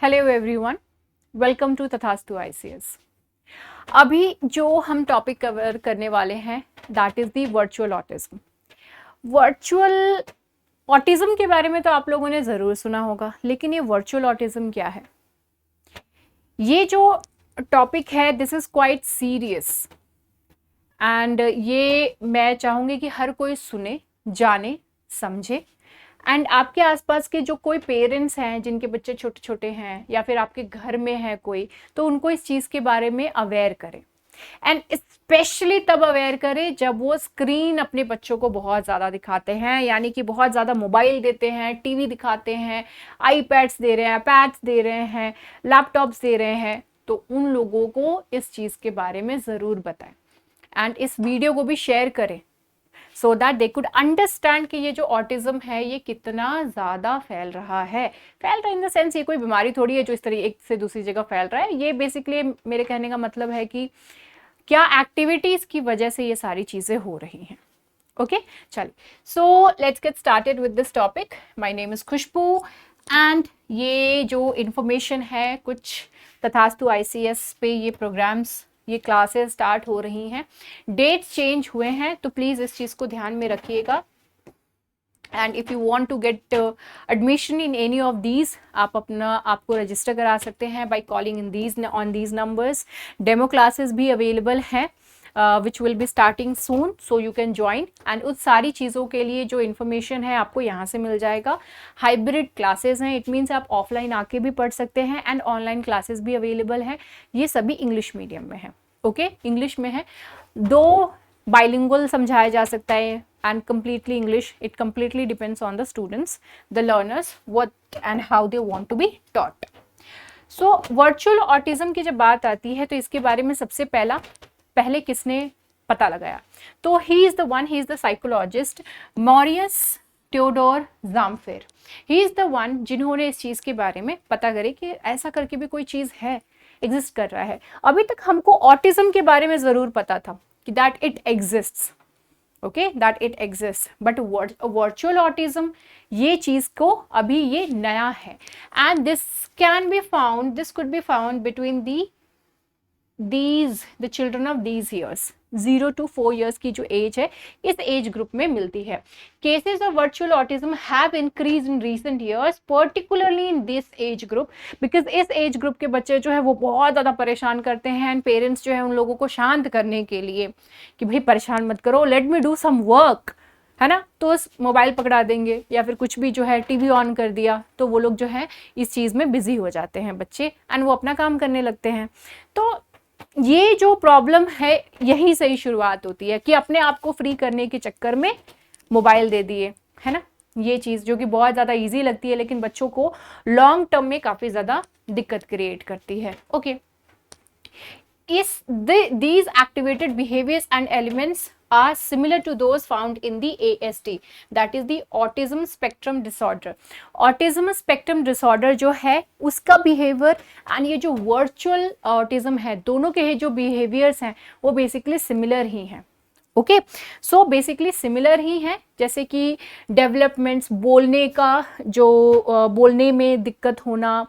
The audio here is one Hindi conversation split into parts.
हेलो एवरीवन, वेलकम टू तथास्तु आईसीएस। अभी जो हम टॉपिक कवर करने वाले हैं that is the virtual autism. Virtual autism के बारे में तो आप लोगों ने ज़रूर सुना होगा, लेकिन ये वर्चुअल ऑटिज्म क्या है? ये जो टॉपिक है this is quite serious and ये मैं चाहूँगी कि हर कोई सुने, जाने, समझे एंड आपके आसपास के जो कोई पेरेंट्स हैं जिनके बच्चे छोटे छोटे हैं या फिर आपके घर में है कोई, तो उनको इस चीज़ के बारे में अवेयर करें एंड स्पेशली तब अवेयर करें जब वो स्क्रीन अपने बच्चों को बहुत ज़्यादा दिखाते हैं, यानी कि बहुत ज़्यादा मोबाइल देते हैं, टीवी दिखाते हैं, आईपैड्स दे रहे हैं, पैड्स दे रहे हैं, लैपटॉप्स दे रहे हैं। तो उन लोगों को इस चीज़ के बारे में ज़रूर बताएं एंड इस वीडियो को भी शेयर करें so that they could understand कि ये जो ऑटिज्म है ये कितना ज़्यादा फैल रहा है। फैल रहा है इन द सेंस ये कोई बीमारी थोड़ी है जो इस तरह एक से दूसरी जगह फैल रहा है। ये बेसिकली मेरे कहने का मतलब है कि क्या एक्टिविटीज़ की वजह से ये सारी चीज़ें हो रही हैं। ओके, चलिए, so let's get started with this topic. My name is Khushboo and ये जो इन्फॉर्मेशन है कुछ तथास्तु आईसीएस पे ये प्रोग्राम्स, ये क्लासेस स्टार्ट हो रही हैं, डेट्स चेंज हुए हैं, तो प्लीज़ इस चीज़ को ध्यान में रखिएगा। And if you want to get admission in any of these, आप आपको रजिस्टर करा सकते हैं by calling in these on these numbers. Demo classes भी अवेलेबल हैं which will be starting soon, so you can join and उस सारी चीज़ों के लिए जो इन्फॉर्मेशन है आपको यहाँ से मिल जाएगा। हाइब्रिड क्लासेस हैं, इट मीन्स आप ऑफलाइन आके भी पढ़ सकते हैं एंड ऑनलाइन क्लासेस भी अवेलेबल हैं। ये सभी इंग्लिश मीडियम में है। ओके, इंग्लिश में है, दो बाइलिंगुअल समझाया जा सकता है and completely English. It completely depends on the students, the learners, what and how they want to be taught. So virtual autism की जब बात आती है तो इसके बारे में सबसे पहले किसने पता लगाया? तो he is the psychologist Marius Teodor Zamfir. He is the one जिन्होंने इस चीज़ के बारे में पता करे कि ऐसा करके भी कोई चीज़ है, एग्जिस्ट कर रहा है। अभी तक हमको ऑटिज्म के बारे में ज़रूर पता था कि that it exists, okay, that it exist, but virtual autism ये चीज़ को अभी ये नया है and this could be found between the children of these years, 0 to 4 years की जो एज है इस एज ग्रुप में मिलती है। Cases of virtual autism have increase in recent years, particularly in this age group, because इस एज ग्रुप के बच्चे जो है वो बहुत ज़्यादा परेशान करते हैं एंड पेरेंट्स जो है उन लोगों को शांत करने के लिए कि भाई परेशान मत करो, let me do some work, है ना, तो मोबाइल पकड़ा देंगे या फिर कुछ भी जो है टीवी ऑन कर दिया, तो वो लोग जो है इस चीज़ में बिजी हो जाते हैं बच्चे एंड वो अपना काम करने लगते हैं। तो ये जो प्रॉब्लम है यहीं से ही शुरुआत होती है कि अपने आप को फ्री करने के चक्कर में मोबाइल दे दिए, है ना। ये चीज़ जो कि बहुत ज़्यादा इजी लगती है लेकिन बच्चों को लॉन्ग टर्म में काफ़ी ज़्यादा दिक्कत क्रिएट करती है। Okay, these activated behaviors and elements are similar to those found in the ASD, that is the autism spectrum disorder. Autism spectrum disorder जो है उसका behavior and ये जो virtual autism है, दोनों के जो behaviors हैं वो basically similar ही हैं। ओके, सो बेसिकली सिमिलर ही हैं, जैसे कि डेवलपमेंट्स, बोलने का जो बोलने में दिक्कत होना,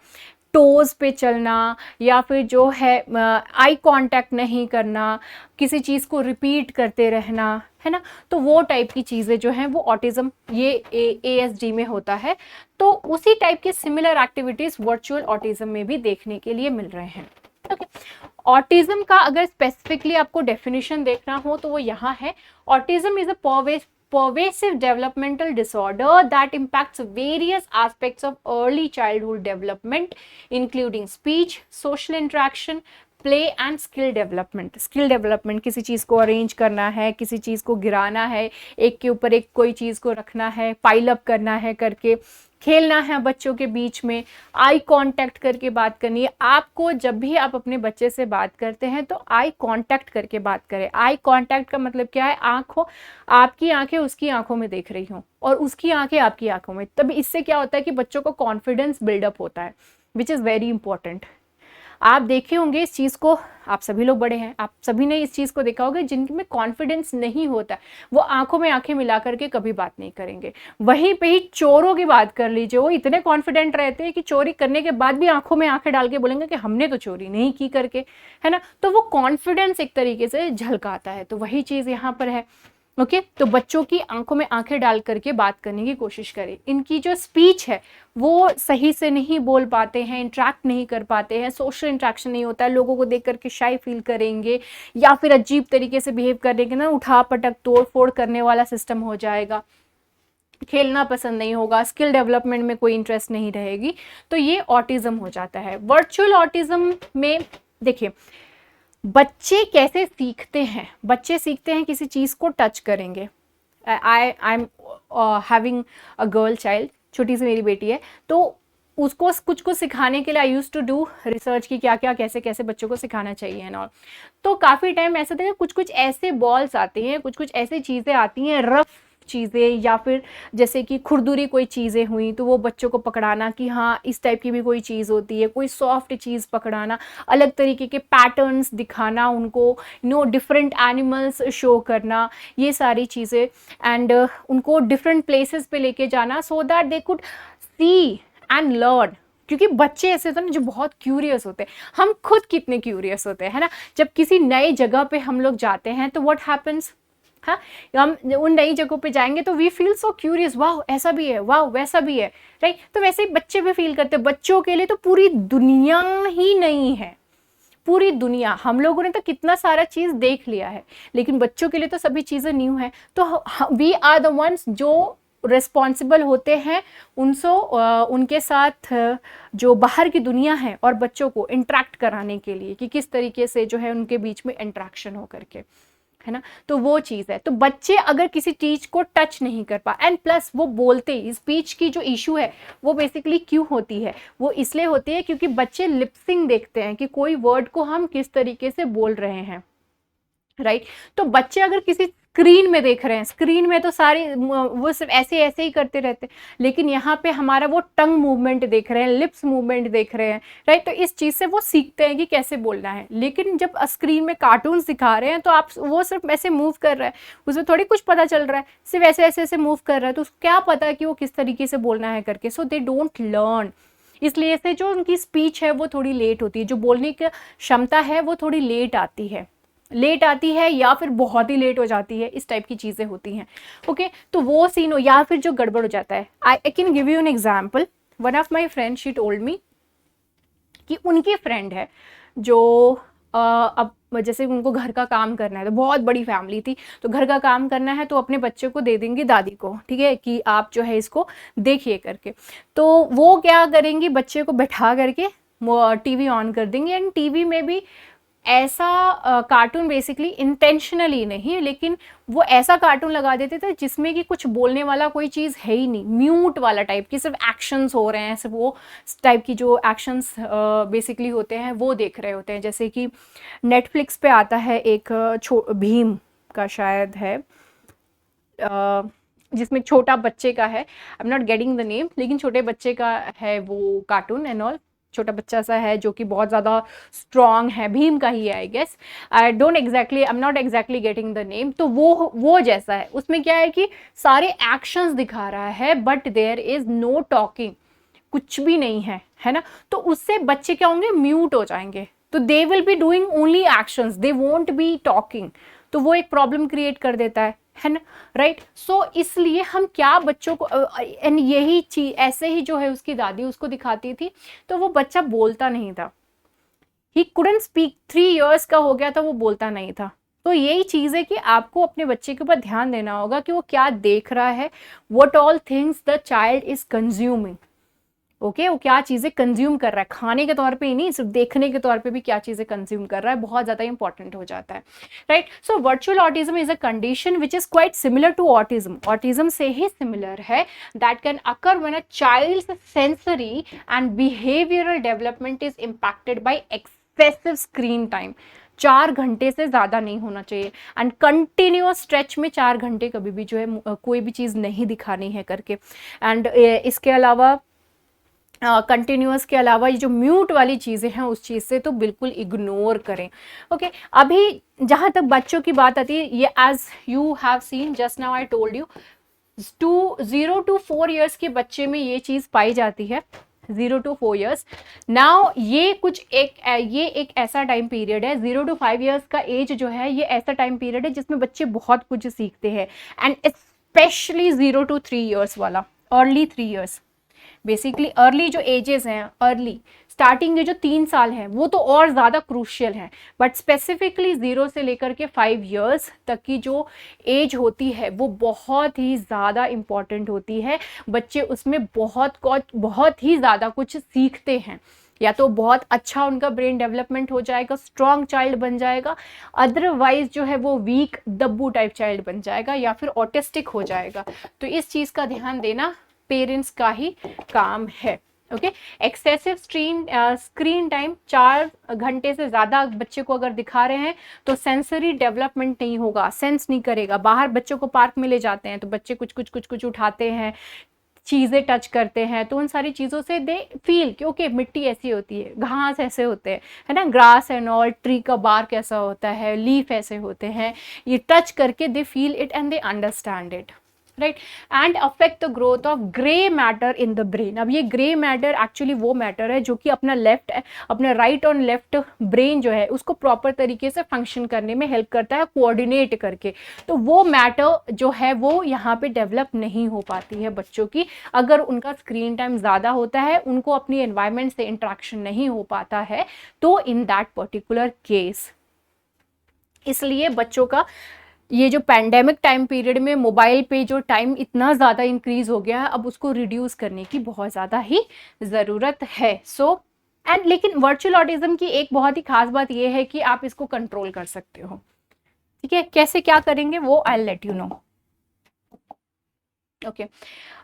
टोज पे चलना, या फिर जो है आई कांटेक्ट नहीं करना, किसी चीज़ को रिपीट करते रहना, है ना, तो वो टाइप की चीज़ें जो हैं वो ऑटिज्म ये ASD में होता है। तो उसी टाइप के सिमिलर एक्टिविटीज़ वर्चुअल ऑटिज्म में भी देखने के लिए मिल रहे हैं। ओके, ऑटिज्म का अगर स्पेसिफिकली आपको डेफिनेशन देखना हो तो वो यहाँ है, autism is a pervasive developmental disorder that impacts various aspects of early childhood development, including speech, social interaction, play and skill development. Skill development, किसी चीज़ को अरेंज करना है, किसी चीज़ को गिराना है, एक के ऊपर एक कोई चीज़ को रखना है, पाइल अप करना है करके, खेलना है बच्चों के बीच में, आई कांटेक्ट करके बात करनी है। आपको जब भी आप अपने बच्चे से बात करते हैं तो आई कांटेक्ट करके बात करें। आई कांटेक्ट का मतलब क्या है? आपकी आंखें उसकी आंखों में देख रही हों और उसकी आंखें आपकी आंखों में। तब इससे क्या होता है कि बच्चों को कॉन्फिडेंस बिल्डअप होता है, विच इज़ वेरी इंपॉर्टेंट। आप देखे होंगे इस चीज़ को, आप सभी लोग बड़े हैं, आप सभी ने इस चीज़ को देखा होगा, जिनमें कॉन्फिडेंस नहीं होता वो आंखों में आंखें मिला करके कभी बात नहीं करेंगे। वहीं पे ही चोरों की बात कर लीजिए, वो इतने कॉन्फिडेंट रहते हैं कि चोरी करने के बाद भी आंखों में आंखें डाल के बोलेंगे कि हमने तो चोरी नहीं की करके, है ना। तो वो कॉन्फिडेंस एक तरीके से झलकाता है, तो वही चीज़ यहाँ पर है। ओके तो बच्चों की आंखों में आंखें डाल करके बात करने की कोशिश करें। इनकी जो स्पीच है वो सही से नहीं बोल पाते हैं, इंटरेक्ट नहीं कर पाते हैं, सोशल इंटरेक्शन नहीं होता है, लोगों को देख करके शाई फील करेंगे या फिर अजीब तरीके से बिहेव करेंगे ना, उठा पटक तोड़ फोड़ करने वाला सिस्टम हो जाएगा, खेलना पसंद नहीं होगा, स्किल डेवलपमेंट में कोई इंटरेस्ट नहीं रहेगी, तो ये ऑटिज्म हो जाता है। वर्चुअल ऑटिज्म में देखिए बच्चे कैसे सीखते हैं, बच्चे सीखते हैं किसी चीज़ को टच करेंगे। I am having a girl child, छोटी सी मेरी बेटी है, तो उसको कुछ कुछ सिखाने के लिए आई यूज टू डू रिसर्च की क्या क्या कैसे कैसे बच्चों को सिखाना चाहिए एंड ऑल। तो काफ़ी टाइम ऐसा था कुछ कुछ ऐसे बॉल्स आते हैं, कुछ कुछ ऐसी चीज़ें आती हैं, रफ चीज़ें, या फिर जैसे कि खुरदुरी कोई चीज़ें हुई तो वो बच्चों को पकड़ाना कि हाँ इस टाइप की भी कोई चीज़ होती है, कोई सॉफ्ट चीज़ पकड़ाना, अलग तरीके के पैटर्न्स दिखाना उनको, डिफरेंट एनिमल्स शो करना, ये सारी चीज़ें, एंड उनको डिफरेंट प्लेसेस पे लेके जाना so that they could see and learn. क्योंकि बच्चे ऐसे होते हैं ना जो बहुत क्यूरियस होते हैं, हम खुद कितने क्यूरियस होते हैं, है ना। जब किसी नई जगह पे हम लोग जाते हैं तो व्हाट हैपन्स, हाँ हम उन नई जगहों पे जाएंगे तो वी फील सो क्यूरियस, वाह ऐसा भी है, वाह वैसा भी है, राइट। तो वैसे ही बच्चे भी फील करते हैं, बच्चों के लिए तो पूरी दुनिया ही नहीं है, पूरी दुनिया, हम लोगों ने तो कितना सारा चीज़ देख लिया है, लेकिन बच्चों के लिए तो सभी चीज़ें न्यू है। तो वी आर द वंस जो रिस्पॉन्सिबल होते हैं उनके साथ जो बाहर की दुनिया है और बच्चों को इंटरेक्ट कराने के लिए कि किस तरीके से जो है उनके बीच में इंटरेक्शन हो करके, है ना। तो वो चीज़ है। तो बच्चे अगर किसी चीज़ को टच नहीं कर पा, एंड प्लस वो बोलते, स्पीच की जो इशू है वो बेसिकली क्यों होती है, वो इसलिए होती है क्योंकि बच्चे लिपसिंग देखते हैं कि कोई वर्ड को हम किस तरीके से बोल रहे हैं, राइट। तो बच्चे अगर किसी स्क्रीन में देख रहे हैं, स्क्रीन में तो सारे वो सिर्फ ऐसे ऐसे ही करते रहते हैं, लेकिन यहाँ पे हमारा वो टंग मूवमेंट देख रहे हैं, लिप्स मूवमेंट देख रहे हैं, राइट। तो इस चीज़ से वो सीखते हैं कि कैसे बोलना है। लेकिन जब स्क्रीन में कार्टून्स दिखा रहे हैं तो आप वो सिर्फ ऐसे मूव कर रहा है, उसमें थोड़ी कुछ पता चल रहा है, सिर्फ ऐसे ऐसे ऐसे मूव कर रहा है, तो उसको क्या पता कि वो किस तरीके से बोलना है करके। सो दे डोंट लर्न, इसलिए से जो उनकी स्पीच है वो थोड़ी लेट होती है, जो बोलने की क्षमता है वो थोड़ी लेट आती है या फिर बहुत ही लेट हो जाती है, इस टाइप की चीज़ें होती हैं। ओके तो वो सीन हो, या फिर जो गड़बड़ हो जाता है। I can give you an example. One of my friend she told me कि उनकी फ्रेंड है जो अब जैसे उनको घर का काम करना है, तो बहुत बड़ी फैमिली थी, तो घर का काम करना है तो अपने बच्चे को दे देंगी दादी को, ठीक है, कि आप जो है इसको देखिए करके। तो वो क्या करेंगी, बच्चे को बैठा करके टीवी ऑन कर देंगे, एंड टीवी में भी ऐसा कार्टून, बेसिकली इंटेंशनली नहीं, लेकिन वो ऐसा कार्टून लगा देते थे जिसमें कि कुछ बोलने वाला कोई चीज़ है ही नहीं, म्यूट वाला टाइप की, सिर्फ एक्शंस हो रहे हैं, सिर्फ वो टाइप की जो एक्शंस बेसिकली होते हैं वो देख रहे होते हैं। जैसे कि नेटफ्लिक्स पे आता है एक भीम का शायद है, जिसमें छोटा बच्चे का है, आई am not getting the name, लेकिन छोटे बच्चे का है वो कार्टून एंड ऑल, छोटा बच्चा सा है जो कि बहुत ज़्यादा स्ट्रॉन्ग है, भीम का ही है I guess, I don't exactly, I am not exactly getting the name. तो वो जैसा है, उसमें क्या है कि सारे एक्शंस दिखा रहा है but there is no talking, कुछ भी नहीं है, है ना। तो उससे बच्चे क्या होंगे, म्यूट हो जाएंगे, तो they will be doing only actions, they won't be talking, तो वो एक प्रॉब्लम क्रिएट कर देता है ना, राइट। सो इसलिए हम क्या बच्चों को, एंड यही चीज ऐसे ही जो है उसकी दादी उसको दिखाती थी, तो वो बच्चा बोलता नहीं था, ही कुडंट स्पीक, 3 years का हो गया था, वो बोलता नहीं था। तो यही चीज़ है कि आपको अपने बच्चे के ऊपर ध्यान देना होगा कि वो क्या देख रहा है, what all things the child is consuming, okay वो क्या चीज़ें कंज्यूम कर रहा है, खाने के तौर पे ही नहीं, सिर्फ देखने के तौर पे भी क्या चीज़ें कंज्यूम कर रहा है, बहुत ज़्यादा इंपॉर्टेंट हो जाता है, right. So virtual autism is a condition which is quite similar to autism, autism से ही सिमिलर है, that can occur when a child's sensory and behavioural development is impacted by excessive screen time. 4 घंटे से ज़्यादा नहीं होना चाहिए, एंड कंटिन्यूअस स्ट्रेच में 4 घंटे कभी भी जो है कोई भी चीज़ नहीं दिखानी है करके। एंड इसके अलावा कंटिन्यूअस के अलावा ये जो म्यूट वाली चीज़ें हैं उस चीज़ से तो बिल्कुल इग्नोर करें। ओके, अभी जहाँ तक बच्चों की बात आती है, ये as you have seen just now I told you, 0 to 4 years के बच्चे में ये चीज़ पाई जाती है, 0 to 4 ईयर्स। नाउ ये एक ऐसा टाइम पीरियड है, 0 to 5 ईयर्स का एज जो है ये ऐसा टाइम पीरियड है जिसमें बच्चे बहुत कुछ सीखते हैं, एंड स्पेशली 0 to 3 ईयर्स वाला, अर्ली 3 ईयर्स। बेसिकली अर्ली जो एजेस हैं, अर्ली स्टार्टिंग के जो 3 साल हैं वो तो और ज़्यादा क्रूशियल हैं, बट स्पेसिफिकली 0 से लेकर के 5 ईयर्स तक की जो एज होती है वो बहुत ही ज़्यादा इम्पॉर्टेंट होती है। बच्चे उसमें बहुत ही ज़्यादा कुछ सीखते हैं, या तो बहुत अच्छा उनका ब्रेन डेवलपमेंट हो जाएगा, स्ट्रॉन्ग चाइल्ड बन जाएगा, अदरवाइज जो है वो वीक दब्बू टाइप चाइल्ड बन जाएगा, या फिर ऑटिस्टिक हो जाएगा। तो इस चीज़ का ध्यान देना पेरेंट्स का ही काम है। ओके, एक्सेसिव स्क्रीन टाइम 4 घंटे से ज़्यादा बच्चे को अगर दिखा रहे हैं तो सेंसरी डेवलपमेंट नहीं होगा, सेंस नहीं करेगा। बाहर बच्चों को पार्क में ले जाते हैं तो बच्चे कुछ उठाते हैं, चीज़ें टच करते हैं, तो उन सारी चीज़ों से दे फील कि ओके मिट्टी ऐसी होती है, घास ऐसे होते हैं, है ना, ग्रास एंड ऑल, ट्री का बार्क ऐसा होता है, लीफ ऐसे होते हैं, ये टच करके they feel it and they understand it, right. And affect the growth of grey matter in the brain. अब ये ग्रे मैटर एक्चुअली वो मैटर है जो कि अपना राइट और लेफ्ट ब्रेन जो है उसको प्रॉपर तरीके से फंक्शन करने में हेल्प करता है, कोऑर्डिनेट करके। तो वो मैटर जो है वो यहाँ पे डेवलप नहीं हो पाती है बच्चों की, अगर उनका स्क्रीन टाइम ज़्यादा होता है, उनको अपनी एनवायरनमेंट से इंट्रैक्शन नहीं हो पाता है, तो इन दैट पर्टिकुलर केस। इसलिए बच्चों का ये जो पैंडेमिक टाइम पीरियड में मोबाइल पे जो टाइम इतना ज़्यादा इंक्रीज हो गया है, अब उसको रिड्यूस करने की बहुत ज़्यादा ही ज़रूरत है। एंड लेकिन वर्चुअल ऑटिज्म की एक बहुत ही खास बात ये है कि आप इसको कंट्रोल कर सकते हो। ठीक है, कैसे क्या करेंगे वो I will let you know. Okay,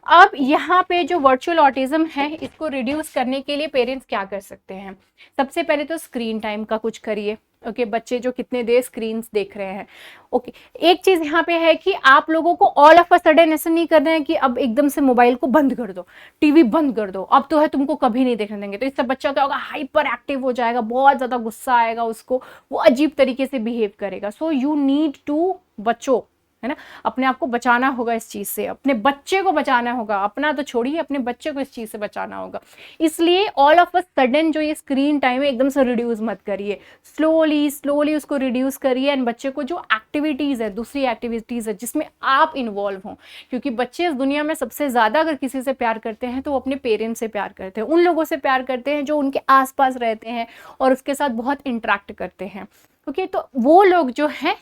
अब यहाँ पे जो वर्चुअल ऑटिज्म है इसको रिड्यूस करने के लिए पेरेंट्स क्या कर सकते हैं? सबसे पहले तो स्क्रीन टाइम का कुछ करिए। ओके, बच्चे जो कितने देर स्क्रीन्स देख रहे हैं। ओके, एक चीज यहाँ पे है कि आप लोगों को ऑल ऑफ अ सडन ऐसा नहीं करना है कि अब एकदम से मोबाइल को बंद कर दो, टीवी बंद कर दो, अब तो है तुमको कभी नहीं देखने देंगे। तो इससे बच्चा क्या होगा, हाइपर एक्टिव हो जाएगा, बहुत ज्यादा गुस्सा आएगा उसको, वो अजीब तरीके से बिहेव करेगा। सो यू नीड टू बचो, है ना, अपने आप को बचाना होगा इस चीज से, अपने बच्चे को बचाना होगा, अपना तो छोड़िए अपने बच्चे को इस चीज से बचाना होगा। इसलिए ऑल ऑफ अ सडन जो ये स्क्रीन टाइम है एकदम से रिड्यूस मत करिए, स्लोली उसको रिड्यूस करिए। एंड बच्चे को जो एक्टिविटीज है, दूसरी एक्टिविटीज है जिसमें आप इन्वॉल्व हों, क्योंकि बच्चे इस दुनिया में सबसे ज्यादा अगर किसी से प्यार करते हैं तो वो अपने पेरेंट्स से प्यार करते हैं, उन लोगों से प्यार करते हैं जो उनके आसपास रहते हैं और उसके साथ बहुत इंटरेक्ट करते हैं। ओके, तो वो लोग जो हैं,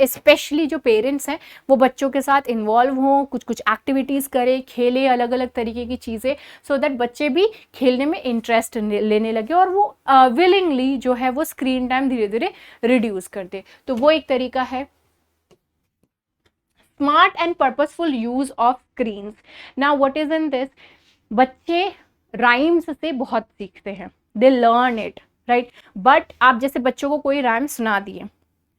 स्पेशली जो पेरेंट्स हैं, वो बच्चों के साथ इन्वॉल्व हों, कुछ एक्टिविटीज़ करें, खेलें अलग अलग तरीके की चीज़ें, सो दैट बच्चे भी खेलने में इंटरेस्ट लेने लगे और वो विलिंगली जो है वो स्क्रीन टाइम धीरे धीरे रिड्यूस कर दे। तो वो एक तरीका है। Smart and purposeful use of screens. Now what is in this, बच्चे राइम्स से बहुत सीखते हैं, they learn it, right. But आप जैसे बच्चों को कोई राइम सुना दिए,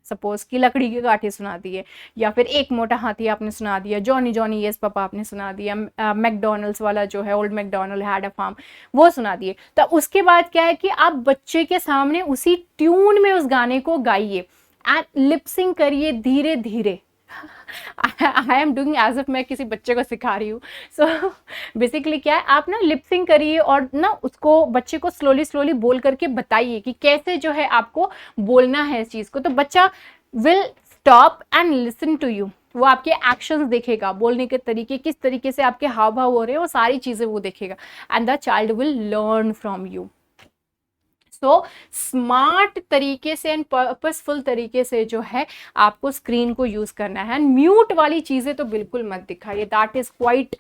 सपोज कि लकड़ी के कांटे सुना दिए, या फिर एक मोटा हाथी आपने सुना दिया, जॉनी जॉनी यस पापा आपने सुना दिया, मैकडोनल्ड्स वाला जो है, old MacDonald had a farm, वो सुना दिए। तो उसके बाद क्या है कि आप बच्चे के सामने उसी ट्यून में उस गाने को गाइए एंड लिपसिंग करिए धीरे धीरे। I am doing as if मैं किसी बच्चे को सिखा रही हूँ। सो बेसिकली क्या है, आप ना लिपसिंग करिए और ना उसको बच्चे को स्लोली बोल करके बताइए कि कैसे जो है आपको बोलना है इस चीज़ को। तो बच्चा will stop and listen to you, वो आपके एक्शंस देखेगा, बोलने के तरीके, किस तरीके से आपके हाव भाव हो रहे हैं, वो सारी चीज़ें वो देखेगा, and the child will learn from you. So smart तरीके से एंड पर्पसफुल तरीके से जो है आपको स्क्रीन को यूज करना है। म्यूट वाली चीजें तो बिल्कुल मत दिखाइए, that is quite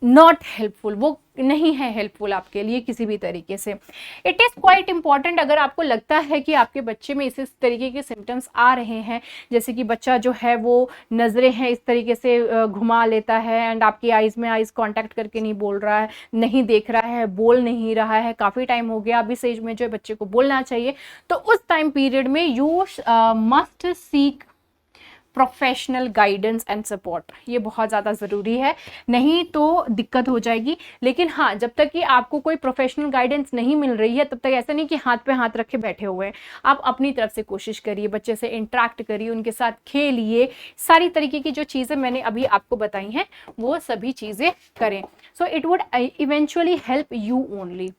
not helpful, वो नहीं है हेल्पफुल आपके लिए किसी भी तरीके से। इट इज़ क्वाइट इंपॉर्टेंट, अगर आपको लगता है कि आपके बच्चे में इस तरीके के सिम्टम्स आ रहे हैं, जैसे कि बच्चा जो है वो नज़रें हैं इस तरीके से घुमा लेता है एंड आपकी आइज़ में आइज़ कांटेक्ट करके नहीं बोल रहा है, नहीं देख रहा है, बोल नहीं रहा है, काफ़ी टाइम हो गया, अभी स्टेज में जो है बच्चे को बोलना चाहिए, तो उस टाइम पीरियड में you must seek professional guidance and support, ये बहुत ज़्यादा ज़रूरी है, नहीं तो दिक्कत हो जाएगी। लेकिन हाँ, जब तक कि आपको कोई प्रोफेशनल गाइडेंस नहीं मिल रही है तब तक ऐसा नहीं कि हाथ पे हाथ रखे बैठे हुए हैं। आप अपनी तरफ से कोशिश करिए, बच्चे से इंटरेक्ट करिए, उनके साथ खेलिए, सारी तरीके की जो चीज़ें मैंने अभी आपको बताई हैं वो सभी चीज़ें करें। So it would eventually help you only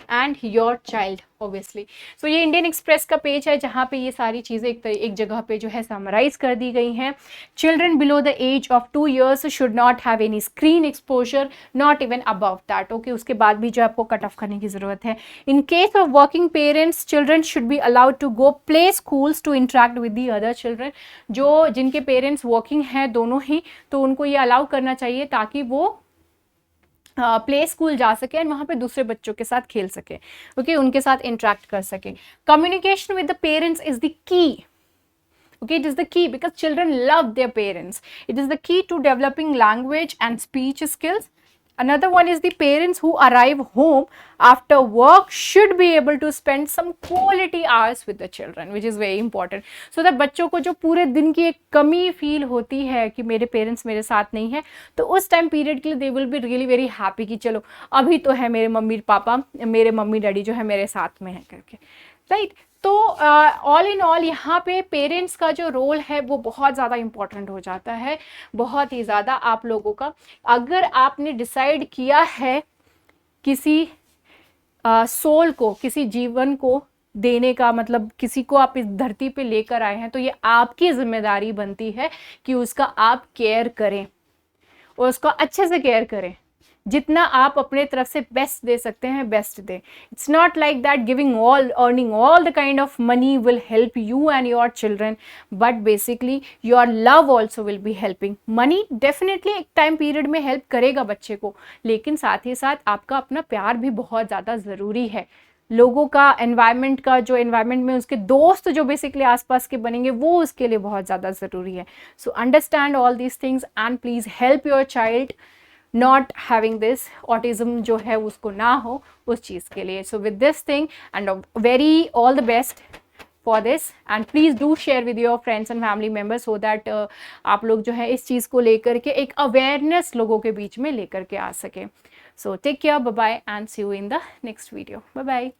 and your child obviously. So ये इंडियन एक्सप्रेस का पेज है जहाँ पे ये सारी चीज़ें एक जगह पे जो है समराइज कर दी गई हैं। Children below the age of 2 years should not have any screen exposure, not even above that. Okay, उसके बाद भी जो आपको कट ऑफ करने की ज़रूरत है। In case of working parents, children should be allowed to go play schools to interact with the other children. जो जिनके पेरेंट्स वर्किंग हैं दोनों ही, तो उनको ये अलाउ करना चाहिए ताकि वो प्ले स्कूल जा सके एंड वहाँ पे दूसरे बच्चों के साथ खेल सके, ओके, उनके साथ इंटरेक्ट कर सके। Communication with the parents is the key, okay, it is the key because children love their parents. It is the key to developing language and speech skills. Another one is the parents who arrive home after work should be able to spend some quality hours with the children, which is very important, so that बच्चों को जो पूरे दिन की एक कमी फील होती है कि मेरे पेरेंट्स मेरे साथ नहीं है, तो उस टाइम पीरियड के लिए they will be really very happy कि चलो अभी तो है मेरे मम्मी पापा, मेरे मम्मी डैडी जो है मेरे साथ में है करके, राइट। तो ऑल इन ऑल यहाँ पे पेरेंट्स का जो रोल है वो बहुत ज़्यादा इम्पॉर्टेंट हो जाता है, बहुत ही ज़्यादा। आप लोगों का अगर आपने डिसाइड किया है किसी सोल को, किसी जीवन को देने का, मतलब किसी को आप इस धरती पे लेकर आए हैं, तो ये आपकी जिम्मेदारी बनती है कि उसका आप केयर करें और उसका अच्छे से केयर करें। जितना आप अपने तरफ से बेस्ट दे सकते हैं बेस्ट दें। It's not like that giving all, earning all the kind of money will help you and your children, but basically your love also will be helping. Money definitely एक टाइम पीरियड में हेल्प करेगा बच्चे को, लेकिन साथ ही साथ आपका अपना प्यार भी बहुत ज़्यादा ज़रूरी है। लोगों का, एनवायरनमेंट का, जो एनवायरनमेंट में उसके दोस्त जो बेसिकली आसपास के बनेंगे वो उसके लिए बहुत ज़्यादा ज़रूरी है। So understand all these things and please help your child not having this autism जो है उसको ना हो उस चीज़ के लिए। So with this thing and very all the best for this, and please do share with your friends and family members so that आप लोग जो है इस चीज़ को लेकर के एक अवेयरनेस लोगों के बीच में लेकर के आ सके। So take care, bye bye and see you in the next video, bye bye.